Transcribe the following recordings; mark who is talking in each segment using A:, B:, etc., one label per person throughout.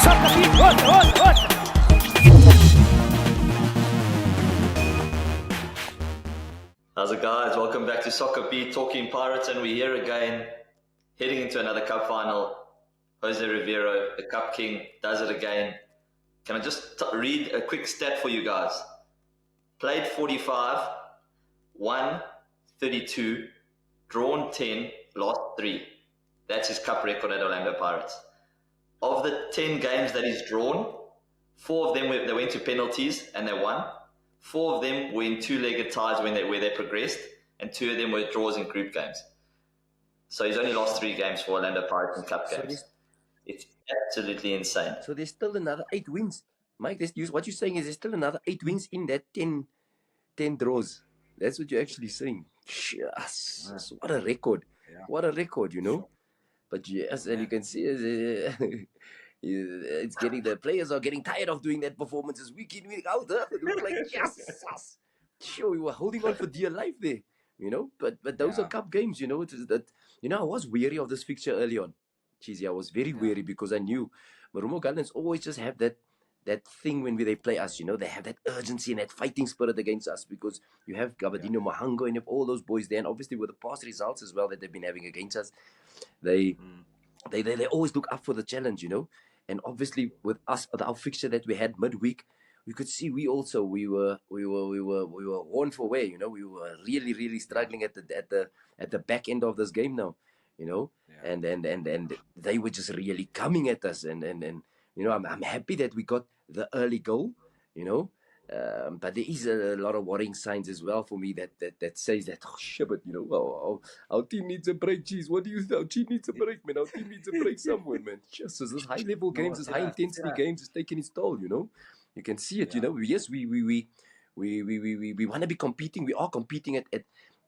A: SoccerBeat, hot.
B: How's it, guys? Welcome back to SoccerBeat, talking Pirates, and we're here again, heading into another cup final. Jose Riveiro, the Cup King, does it again. Can I just read a quick stat for you guys? Played 45, won 32, drawn 10, lost 3. That's his cup record at Orlando Pirates. Of the 10 games that he's drawn, 4 of them they went to penalties and they won. 4 of them were in two-legged ties where they progressed, and 2 of them were draws in group games. So he's only lost 3 games for Orlando Pirates in cup games. It's absolutely insane.
C: So there's still another 8 wins. Mike, what you're saying is there's still another 8 wins in that 10 draws. That's what you're actually saying. Yes. What a record. Yeah. What a record, you know. But yes, and you can see it's getting, the players are getting tired of doing that performances week in, week out. Huh? It looks like, yes. Sure, we were holding on for dear life there, you know. But those are cup games, you know. It is that, you know, I was wary of this fixture early on. Cheesy, I was very wary because I knew Marumo Gallants always just have that thing when they play us, you know. They have that urgency and that fighting spirit against us because you have Gabadino Mahango and you have all those boys there. And obviously with the past results as well that they've been having against us, they always look up for the challenge, you know. And obviously with us, our fixture that we had midweek, we could see we were worn for wear, you know. We were really, really struggling at the back end of this game now, you know. And they were just really coming at us, and you know, I'm happy that we got the early goal, you know. But there is a lot of worrying signs as well for me that says that, oh shit, but you know, our team needs a break. Jeez, what do you think? Our team needs a break, man. Our team needs a break somewhere, man. Just so this high level games, this high intensity games is taking its toll, you know. You can see it, you know. Yes, we want to be competing. We are competing at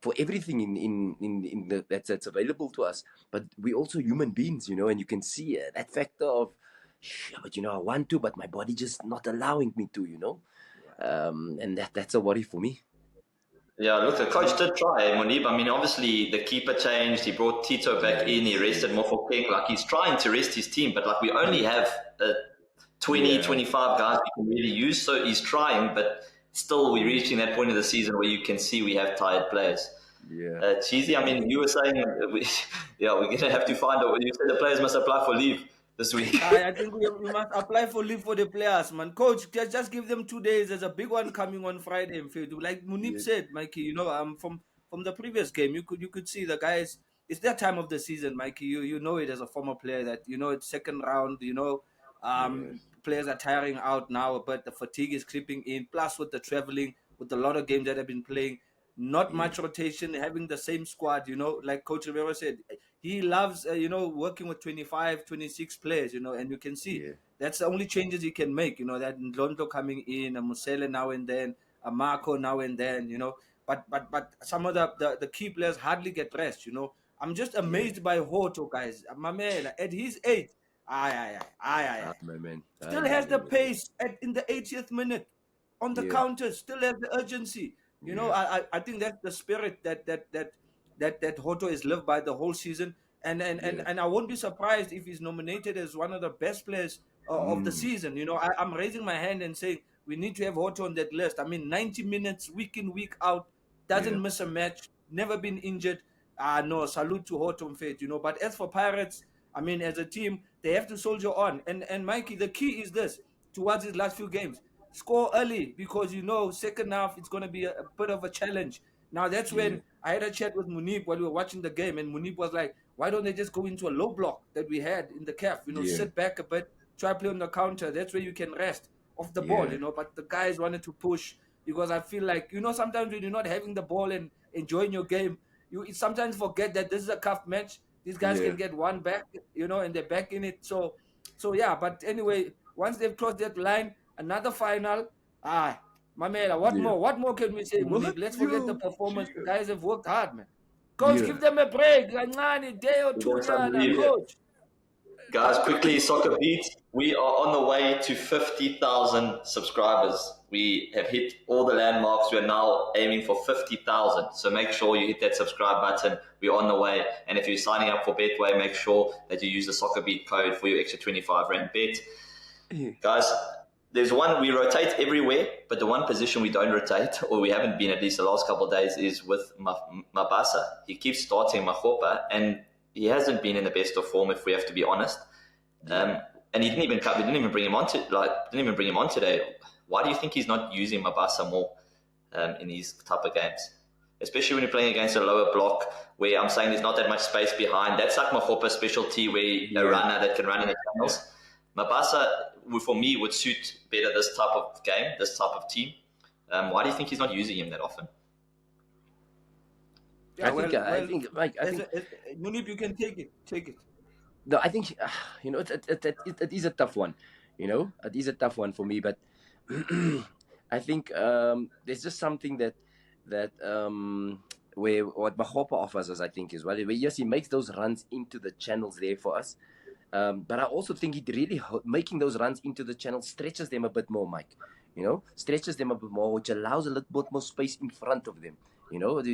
C: for everything in that's available to us. But we also human beings, you know, and you can see that factor of, but you know, I want to, but my body just not allowing me to, you know. And that's a worry for me.
B: Yeah, look, the coach did try, Moeneeb. I mean, obviously the keeper changed. He brought Tito back in. He rested Mofokeng. Like, he's trying to rest his team, but like we only have 25 guys we can really use. So he's trying, but still we're reaching that point of the season where you can see we have tired players.
C: Yeah.
B: Cheesy, I mean, you were saying, we're going to have to find out. You said the players must apply for leave this week.
D: I think we must apply for leave for the players, man. Coach, just give them 2 days. There's a big one coming on Friday in field. Like Moeneeb said, Mikey, you know, from the previous game, you could see the guys. It's their time of the season, Mikey. You know it as a former player that, you know, it's second round. You know, players are tiring out now, but the fatigue is creeping in. Plus with the traveling, with a lot of games that have been playing. Not much rotation, having the same squad, you know, like Coach Rivero said, he loves, you know, working with 25, 26 players, you know, and you can see that's the only changes he can make, you know, that Ndlondo coming in, a Musele now and then, a Marco now and then, you know, but some of the key players hardly get rest, you know. I'm just amazed by Hotto, guys. My man, at his age,
C: my man.
D: Still has the pace in the 80th minute on the counter, still has the urgency. You know, I think that's the spirit that Hotto has lived by the whole season, and I won't be surprised if he's nominated as one of the best players of the season. You know, I'm raising my hand and saying we need to have Hotto on that list. I mean, 90 minutes week in, week out, doesn't miss a match, never been injured. No, salute to Hotto, faith, you know. But as for Pirates, I mean, as a team, they have to soldier on. And Mikey, the key is this towards his last few games. Score early, because you know second half it's going to be a bit of a challenge. Now that's when I had a chat with Moeneeb while we were watching the game, and Moeneeb was like, why don't they just go into a low block that we had in the calf, you know, sit back a bit, try play on the counter. That's where you can rest off the ball, you know. But the guys wanted to push, because I feel like, you know, sometimes when you're not having the ball and enjoying your game, you sometimes forget that this is a cup match. These guys can get one back, you know, and they're back in it. So yeah, but anyway, once they've crossed that line, another final. My man, what more can we say, Moeneeb? Let's forget the performance. The guys have worked hard, man. Coach, give them a break. Day or two, coach.
B: Guys, quickly, SoccerBeat. We are on the way to 50,000 subscribers. We have hit all the landmarks. We are now aiming for 50,000. So make sure you hit that subscribe button. We're on the way. And if you're signing up for Betway, make sure that you use the SoccerBeat code for your extra 25 Rand bet. Guys, there's one, we rotate everywhere, but the one position we don't rotate, or we haven't been at least the last couple of days, is with Mabasa. He keeps starting Makopa, and he hasn't been in the best of form, if we have to be honest. And he didn't even bring him on today. Why do you think he's not using Mabasa more in these type of games? Especially when you're playing against a lower block, where I'm saying there's not that much space behind. That's like Makopa's specialty, where a runner that can run in the channels. Mabasa, for me, would suit better this type of game, this type of team. Why do you think he's not using him that often?
C: I think,
D: Moeneeb, you can take it.
C: No, I think it is a tough one. It is a tough one for me, but I think there's just something that where what Makopa offers us, I think, is well. Yes, he makes those runs into the channels there for us. But I also think he really making those runs into the channel stretches them a bit more, Mike. Stretches them a bit more, which allows a little bit more space in front of them.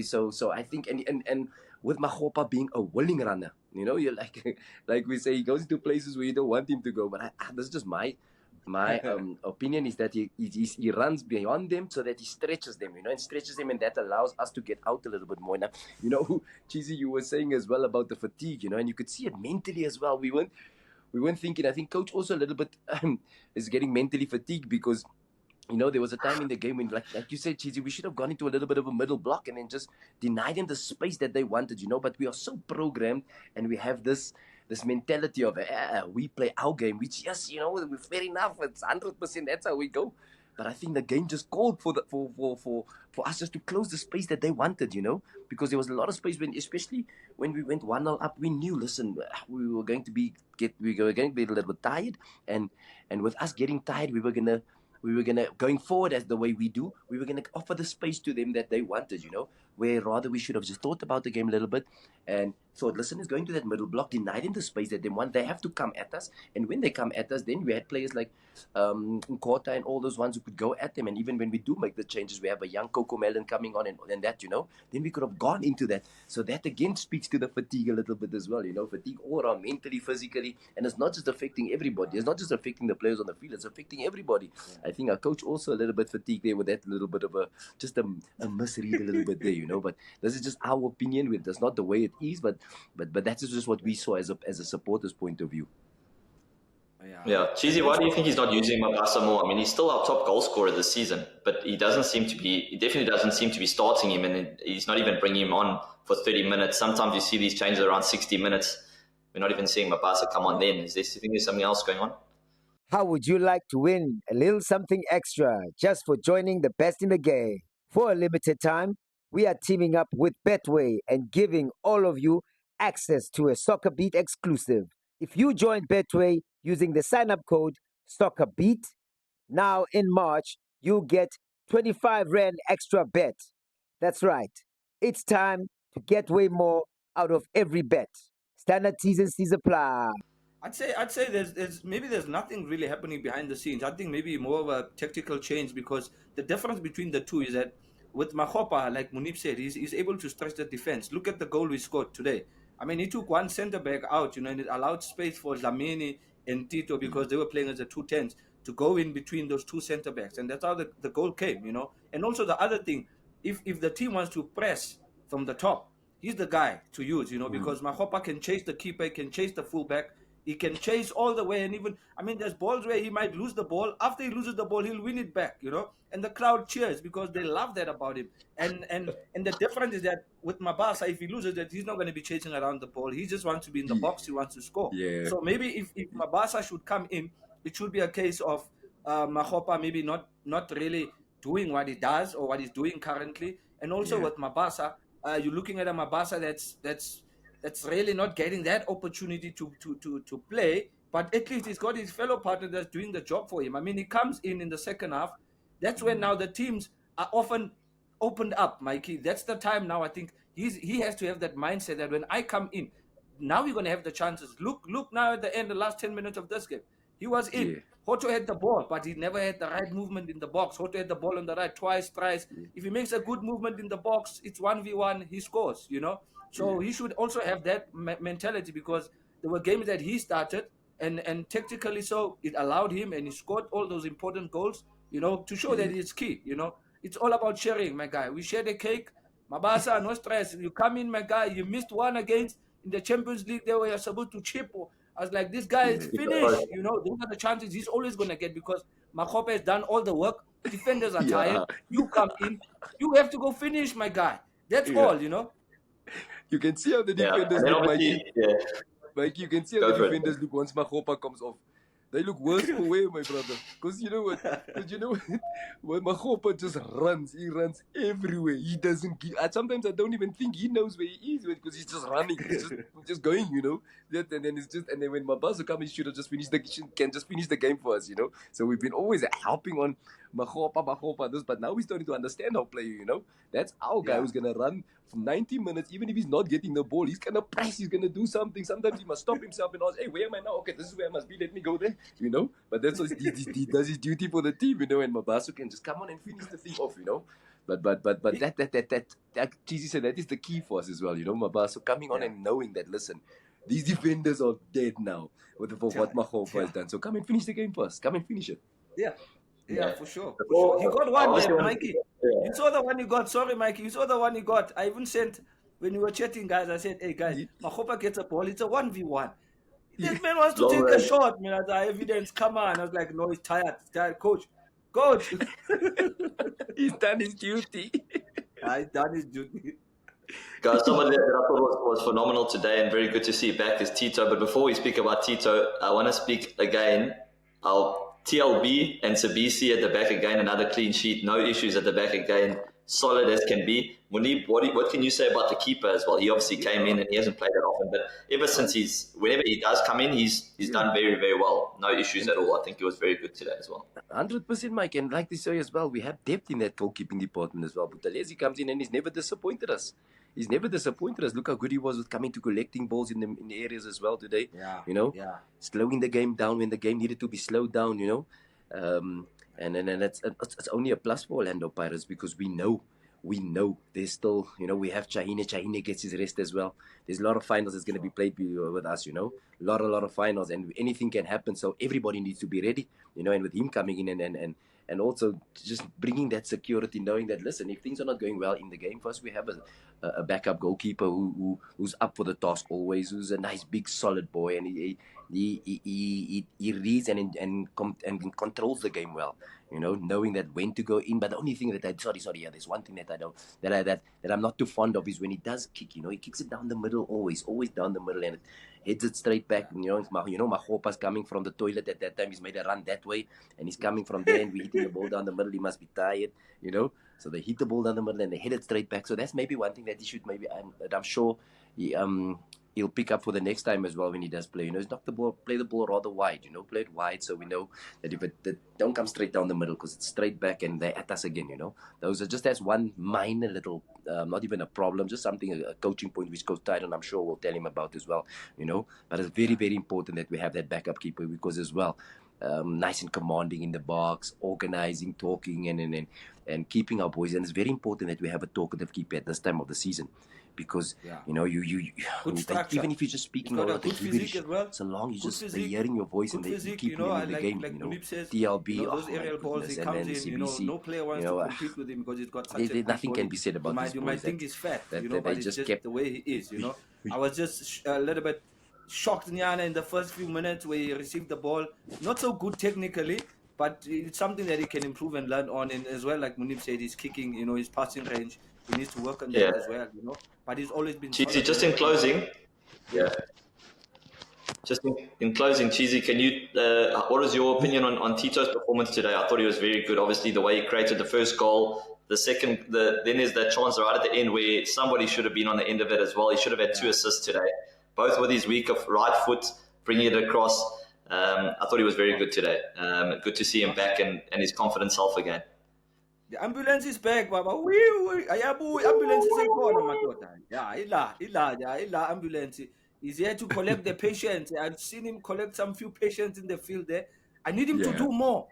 C: So I think and with Makopa being a willing runner, you're like we say, he goes into places where you don't want him to go. But this is just my opinion, is that he runs beyond them so that he stretches them, and that allows us to get out a little bit more. Now, Cheezy, you were saying as well about the fatigue, and you could see it mentally as well. We weren't thinking. I think coach also a little bit is getting mentally fatigued because there was a time in the game when, like you said, Cheezy, we should have gone into a little bit of a middle block and then just denied them the space that they wanted, But we are so programmed, and we have this mentality of we play our game, which yes, fair enough, it's 100%. That's how we go. But I think the game just called for us just to close the space that they wanted, because there was a lot of space especially when we went 1-0 up. We knew, listen, we were going to be a little bit tired, and with us getting tired, we were gonna going forward as the way we do, we were gonna offer the space to them that they wanted, where rather we should have just thought about the game a little bit and thought, listen, is going to that middle block, denied them the space that they want. They have to come at us, and when they come at us, then we had players like Nkota and all those ones who could go at them. And even when we do make the changes, we have a young Coco Melon coming on and that, then we could have gone into that. So that again speaks to the fatigue a little bit as well, fatigue all around, mentally, physically, and it's not just affecting everybody. It's not just affecting the players on the field, it's affecting everybody. I think our coach also a little bit fatigued there with that little bit of a misread a little bit there, but this is just our opinion. That's not the way it is, but that's just what we saw as a supporter's point of view.
B: Yeah, Cheesy, why do you think he's not using Mabasa more? I mean, he's still our top goal scorer this season, but he definitely doesn't seem to be starting him, and he's not even bringing him on for 30 minutes. Sometimes you see these changes around 60 minutes. We're not even seeing Mabasa come on then. Do you think there's something else going on?
A: How would you like to win a little something extra just for joining the best in the game? For a limited time, we are teaming up with Betway and giving all of you access to a SoccerBeat exclusive. If you join Betway using the sign-up code SoccerBeat, now in March, you get 25 Rand extra bet. That's right. It's time to get way more out of every bet. Standard T's and C's apply.
D: I'd say there's nothing really happening behind the scenes. I think maybe more of a tactical change, because the difference between the two is that with Makopa, like Moeneeb said, he's able to stretch the defense. Look at the goal we scored today. I mean, he took one centre back out, and it allowed space for Dlamini and Tito, because they were playing as a 2-10s, to go in between those two centre backs, and that's how the goal came. And also the other thing, if the team wants to press from the top, he's the guy to use, because Makopa can chase the keeper, he can chase the fullback. He can chase all the way, and even, there's balls where he might lose the ball. After he loses the ball, he'll win it back, and the crowd cheers because they love that about him. And the difference is that with Mabasa, if he loses that, he's not going to be chasing around the ball. He just wants to be in the box. He wants to score.
C: Yeah.
D: So maybe if Mabasa should come in, it should be a case of Makopa maybe not really doing what he does or what he's doing currently. And also with Mabasa, you're looking at a Mabasa that's really not getting that opportunity to play, but at least he's got his fellow partner that's doing the job for him. He comes in the second half. That's when now the teams are often opened up, Mikey. That's the time now. I think he has to have that mindset that when I come in, now we're going to have the chances. Look now at the end, the last 10 minutes of this game. He was in. Yeah. Hotto had the ball, but he never had the right movement in the box. Hotto had the ball on the right twice, thrice. Yeah. If he makes a good movement in the box, it's 1v1, he scores, So he should also have that mentality, because there were games that he started and tactically so it allowed him, and he scored all those important goals, to show that it's key. It's all about sharing, my guy. We share the cake. Mabasa, no stress. You come in, my guy. You missed one against in the Champions League. They were supposed to chip. I was like, this guy is finished. Those are the chances he's always going to get because Makope has done all the work. Defenders are tired. You come in. You have to go finish, my guy. That's all.
C: You can see how the defenders look, Mikey. Mikey, you can see how the defenders look once Makopa comes off. They look worse for wear, my brother. Because you know what? When Makopa just runs, he runs everywhere. He doesn't give. Sometimes I don't even think he knows where he is because he's just running. He's just going, and then when Mabasa comes, he should have just finished the game for us, So we've been always helping on Makopa, this, but now we're starting to understand our player, That's our guy who's gonna run for 90 minutes, even if he's not getting the ball. He's gonna press, he's gonna do something. Sometimes he must stop himself and ask, hey, where am I now? Okay, this is where I must be, let me go there, But that's what he does his duty for the team, and Mabasa can just come on and finish the thing off, But that Cheezy said that is the key for us as well, Mabasa coming on and knowing that, listen, these defenders are dead now for what Makopa has done. So come and finish the game for us. Come and finish it.
D: Yeah, for sure. He got one there, Mikey. You saw the one he got. Sorry, Mikey. You saw the one he got. I even sent, when we were chatting, guys, I said, hey, guys, Makopa gets a ball. It's a 1v1. This man wants to take a shot, man. The evidence, come on. I was like, no, he's tired. Coach.
C: He's done his duty.
D: He's done his duty.
B: Guys, someone that I thought was phenomenal today and very good to see back is Tito. But before we speak about Tito, I want to speak again. Our TLB and Sabisi at the back again, another clean sheet, no issues at the back again, solid as can be. Moeneeb, what can you say about the keeper as well? He obviously came in and he hasn't played that often, but ever since whenever he does come in, he's done very, very well. No issues at all. I think he was very good today as well.
C: 100%, Mike, and like this say as well, we have depth in that goalkeeping department as well. But Butalezi comes in and he's never disappointed us. Look how good he was with coming to collecting balls in the areas as well today. Slowing the game down when the game needed to be slowed down. And it's only a plus for Orlando Pirates because we know there's still, we have Chahine gets his rest as well. There's a lot of finals that's going to be played with us, a lot of finals, and anything can happen. So everybody needs to be ready, and with him coming in and also just bringing that security, knowing that, listen, if things are not going well in the game, first we have a backup goalkeeper who's up for the task always, who's a nice, big, solid boy, and he reads and controls the game well, knowing that when to go in. But the only thing that there's one thing that I'm not too fond of is when he does kick, he kicks it down the middle, always down the middle, and it heads it straight back. Makopa's coming from the toilet at that time. He's made a run that way, and he's coming from there, and we're hitting the ball down the middle. He must be tired, So they hit the ball down the middle, and they hit it straight back. So that's maybe one thing that he should I'm sure he'll pick up for the next time as well when he does play. He's not play the ball rather wide, play it wide so we know that if it don't come straight down the middle because it's straight back and they're at us again, Those are just as one minor little, not even a problem, just something, a coaching point which Coach Tyron, I'm sure, will tell him about as well, But it's very, very important that we have that backup keeper because as well, nice and commanding in the box, organizing, talking, and keeping our boys. And it's very important that we have a talkative keeper at this time of the season. Because even if you're just speaking a lot of English, so long you just hearing your voice and you keep him in the game, TLB,
D: those aerial balls he comes in,
C: CBC,
D: no player wants to compete with him because he's got such a
C: nothing can be said about this.
D: You might think he's fat, but it's just the way he is, I was just a little bit shocked, Nyana, in the first few minutes where he received the ball. Not so good technically, but it's something that he can improve and learn on. And as well, like Moeneeb said, he's kicking, his passing range. He needs to work on that as well, But he's always been...
B: Cheezy, just in closing, Cheezy, can you... what is your opinion on Tito's performance today? I thought he was very good. Obviously, the way he created the first goal, the second... then there's that chance right at the end where somebody should have been on the end of it as well. He should have had 2 assists today, both with his weak of right foot, bringing it across. I thought he was very good today. Good to see him back and his confident self again.
D: The ambulance is back, Baba. Ambulance is ambulance. He's here to collect the patients. I've seen him collect some few patients in the field there. I need him to do more.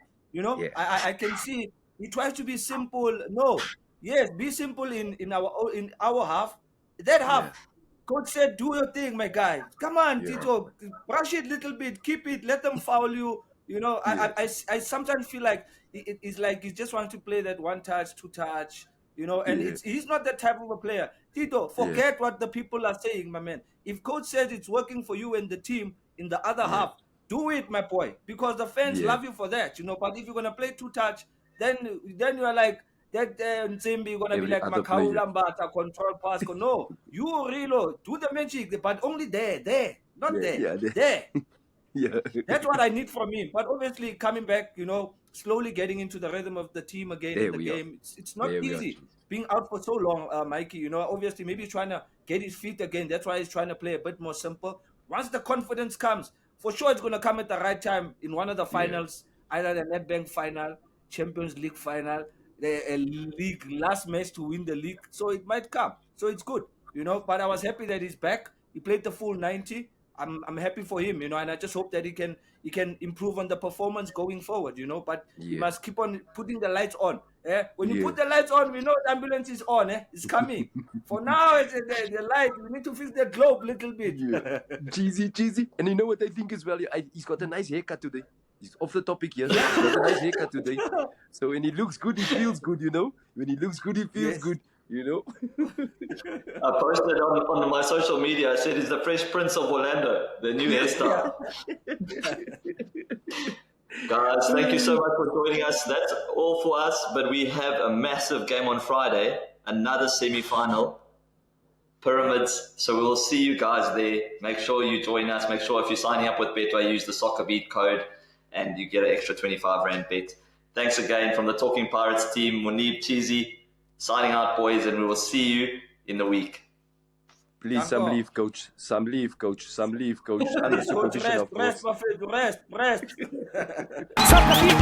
D: I can see he tries to be simple. No, yes, be simple in our half. That half, Coach said, do your thing, my guy. Come on, Tito. Brush it a little bit. Keep it. Let them foul you. You know, I sometimes feel like it's like he just wants to play that one touch, two touch, you know, and he's not that type of a player. Tito, forget what the people are saying, my man. If coach says it's working for you and the team in the other half, do it, my boy, because the fans love you for that, you know. But if you're gonna play two touch, then you are like that Nzimbi, you're gonna be like Makau Lambata, control pass. No, you Rilo, do the magic, but only there, not there.
C: Yeah.
D: That's what I need from him. But obviously, coming back, you know, slowly getting into the rhythm of the team again in the game. It's not easy being out for so long, Mikey. You know, obviously, maybe he's trying to get his feet again. That's why he's trying to play a bit more simple. Once the confidence comes, for sure, it's going to come at the right time in one of the finals, either the Nedbank final, Champions League final, the league last match to win the league. So it might come. So it's good, you know. But I was happy that he's back. He played the full 90. I'm happy for him, you know, and I just hope that he can improve on the performance going forward, you know. But he must keep on putting the lights on. When you put the lights on, we know the ambulance is on. It's coming. For now, it's the light. We need to fix the globe a little bit.
C: Cheesy. And you know what I think as well? He's got a nice haircut today. He's off the topic here. He's got a nice haircut today. So when he looks good, he feels good, you know. When he looks good, he feels good. You know,
B: I posted on my social media. I said he's the Fresh Prince of Orlando, the new hairstyle. Guys, thank you so much for joining us. That's all for us, but we have a massive game on Friday, another semi-final, Pyramids. So we'll see you guys there. Make sure you join us. Make sure if you're signing up with Betway, use the SoccerBeat code and you get an extra 25 Rand bet. Thanks again from the Talking Pirates team, Moeneeb, Cheezy. Signing out, boys, and we will see you in the week.
C: Please, some leave, coach. Some leave, coach. Under supervision of coach.
D: Rest.
A: SoccerBeat,